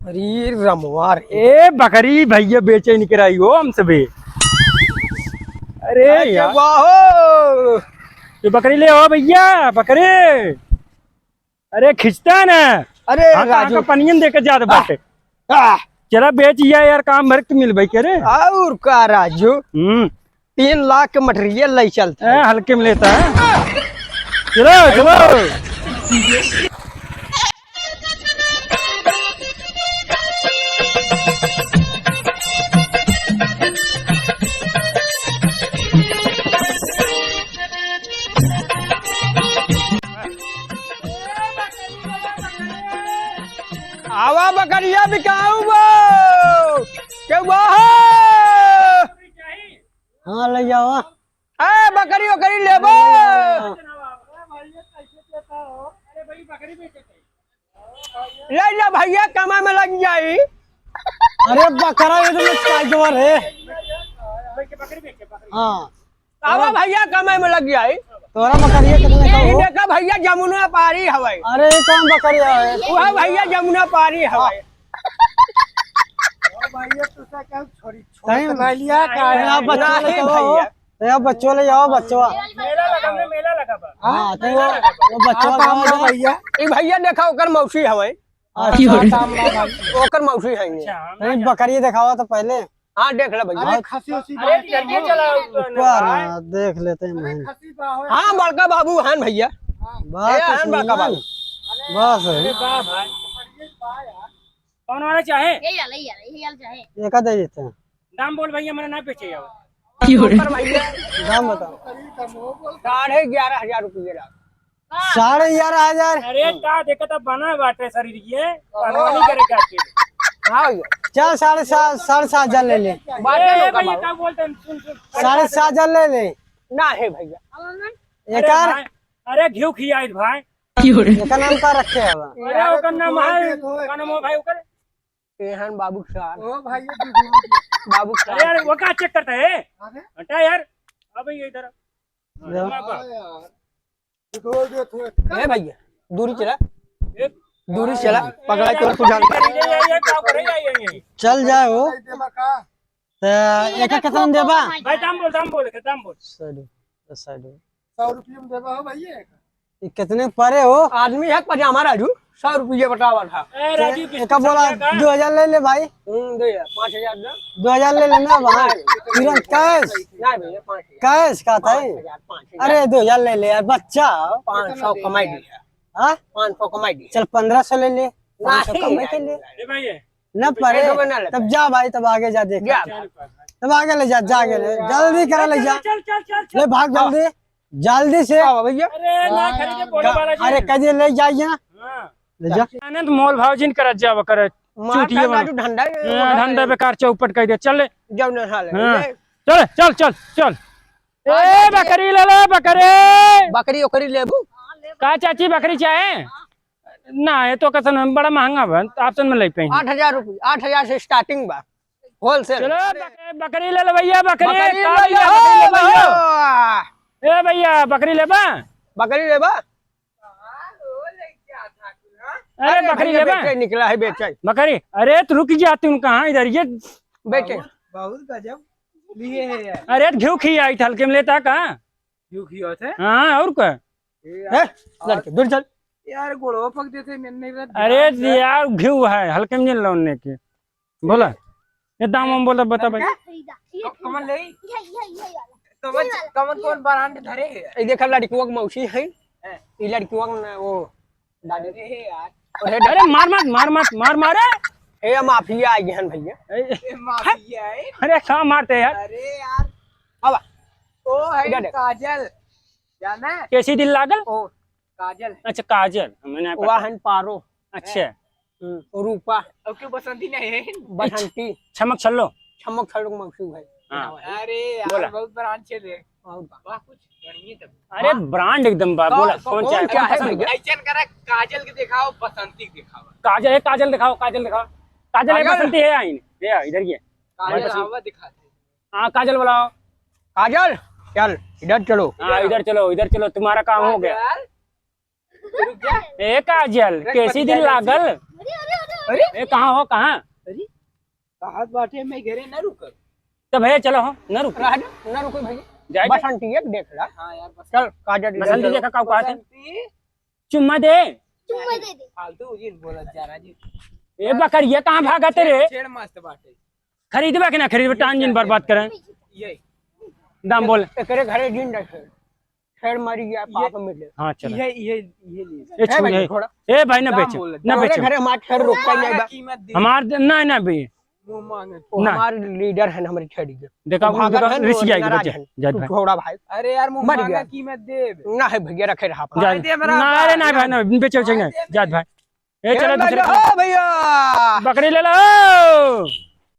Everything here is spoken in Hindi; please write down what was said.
अरे रमवार ए बकरी भैया बेचे नहीं कराई हो हमसे भी। अरे यार वाहो ये बकरी ले आओ भैया बकरी। अरे खिंचता है ना। अरे हाँ, राजू का पनियन देकर जाते बाटे। आह, चला बेच यार काम भर के मिल भाई करे। और का राजू 3 लाख के मटेरियल ले चलता है। हल्के में लेता है। चलो चलो। आवा बकरिया बिकाऊ वो के वो हाँ ले जाओ। ए बकरी बकरी लेबो। ले जा भैया कमा में लग जाई। अरे बकरा ये तो पैदावार है। हाँ आवा भैया कमा में लग जाई। तोरा बकरिया कितने का ई हो? देखा भैया जमुना पारी हवाई। अरे ये कौन बकरिया है? वह भैया जमुना पारी हवाई। कहीं लिया क्या? बच्चों ले नहीं जाओ। भैया। तो बच्चों ले जाओ बच्चों। मेला लगा बा। हाँ तो वो बच्चों भैया। ई भैया देखा ओकर मौसी हवाई। ओकर मौसी है ये। नहीं बकरी दिखावा तो पहले। हाँ देख ले भैया। ऊपर देख लेते हैं महन। हाँ बड़का बाबू हन भैया। बात ए, हन बड़का बाबू। बस है। कौन वाला चाहे एक दे देते हैं। दाम बोल भैया मैंने ना बेचे जाओ। ऊपर भैया दाम बताओ। 11,500 रुपये ला। 11,500। अरे का देखा था बना बाटे शरीर ये पहलवानी करे काके। हाँ भैया चल 7,500 ले ले। बाटे ए लोग भैया कमाओ। क्या बोलते हैं सुन 7,500 ले ले। ना है भैया। एक अरे घिउ खियाई भाई। एक नाम का रखे है बा। अरे ओकर नाम है का नाम है भाई ओकर। एहन बाबू साहब। ओ भाई बाबू अरे साहब। यार वो का चेक करता है हटा यार। अब ये इधर ए भैया दूरी चला। एक दूरी चला पकड़ा के तू जान। ये क्या करे ये चल जाओ तो एक कितना देबा? भाई दाम बोल दाम बोल 100 रुपये में देवा हो भैया। ये कितने परे हो? आदमी है पजामा राजू 100 रुपये बतावा था। ए राजू एक बोला 2,000 ले ले भाई। दे 5,000 दे। 2,000 ले लेना भाई तुरंत कैश। नहीं भैया 5,000। कैश का था? 5,000 अरे 2,000 ले ले यार बच्चा। 500 कमाई दी। हाँ 500 कमाई दी। चल 1,500 ले ले। 500 नहीं, कमाई के नहीं, लिए ए भाई न परे। पैसे बना ले। तब जा भाई तब आगे जा देख। जा तब आगे ले जा जाके ले जल्दी करा ले जा। चल चल चल ले भाग जल्दी जल्दी से। आओ भैया। अरे ना खरीदे बोले वाला जी। अरे कजे ले जाइए ना। हां ले जा। आनंद मोल भाव जिन करत जाव कर चूटिए मार राजू धंधा धंधा बेकार चौपट कह दे चल जब न हाल हाँ। है। चल चल चल चल। ए बकरी ले ले बकरी। बकरी ओकरी लेबू। का चाची बकरी चाहे ना है तो कसन बड़ा महंगा बन ऑप्शन में ले पे 8,000 रुपये 8,000 से स्टार्टिंग बा होलसेल। चलो बकरी ले ले भैया बकरी बकरी का ले भैया, लो बकरी ले भैया। भैया। ए भैया बकरी ले बा। बकरी लेबा। अरे बकरी ले बा बेचे निकला है बेचे बकरी। अरे तू रुक जा तुम कहाँ इधर ये बेचे। बहुत गजब लिए है यार। अरे घिउ खी आई थल के में लेता कहाँ। क्यों किया थे हाँ और क्या लड़के दूर चल। यार गोड़ो पक देते मैंने नहीं रहा। अरे यार घिउ है हल्के में लौटने के बोला ये दाम हम बोला बता भाई। कमल ले कमल कमल कौन ब्रांड धरे है ये देखा लड़कियों की मौसी है। ये लड़कियों का वो दादी है यार। अरे मार मत मार मत मार मारे। ये माफिया आई हैं भैया। ये माफिया है। अरे कहाँ मारते यार। अरे यार अब ओ है इधर देख। काजल जाना है? कैसी दिल लागल। ओ काजल अच्छा काजल मैंने वाहन पारो अच्छा रूपा अब क्यों बसंती नहीं है? बसंती छमक छल्लो। छमक छड़क मौसी है। हाँ। अरे यार बोला। बहुत ब्रांड से दे और वाह कुछ बढ़िया तब। अरे ब्रांड एकदम बा बोला कौन कौन क्या है पसंद? भैया? ऐसा करा काजल के दिखाओ बसंती के दिखाओ। काजल है काजल दिखाओ काजल दिखाओ। काजल है काजल? बसंती है आइन ये इधर ये काजल हवा दिखाते। हाँ काजल बुलाओ। काजल चल इधर चलो। हाँ इधर चलो तुम्हारा काम हो गया। यार रुक जा। ए काजल कैसी दिल लागल। अरे ए कहाँ हो कहाँ? अरे कहाँ बाटे मैं घरे न रुक। तो भैया चलो हो न रुक रह ना रुको भाई जाए बसंती एक देख ला हाँ यार बस चल काजल बसंती देखा का बात है बसंती चुम्मा दे फालतू जी बोलत जा रहा जी। ए बकरिया कहाँ भागा तेरे छेड़ मस्त बाटे। खरीदबा कि ना खरीदबा टाइम जिन बर्बाद करें ये दाम बोल एकरे घरे दिन रखे छेड़ मारी गया पाप मिले हाँ चलो ये ए है छू भाई ए थोड़ा ए भाई ना दाम बेचो बोल, ना हमारे बेचो घरे हमारे छेड़ रुकता नहीं बा कीमत दे हमार ना ना भैया मुंह मांगे। वो ना। हमारे लीडर है हमारे छेड़ी के देखा भागल है ऋषि जाएगा नाराज बच्चा है। जात तू भाई थोड़ा भाई अरे यार मुंह मर मांगा गया। कीमत दे। ना है भैया रखे रहा अपन। जात दे मेरा ना अरे ना भाई ना बेचो चाहिए जात भाई ए चलो दूसरे भैया बकरी ले लो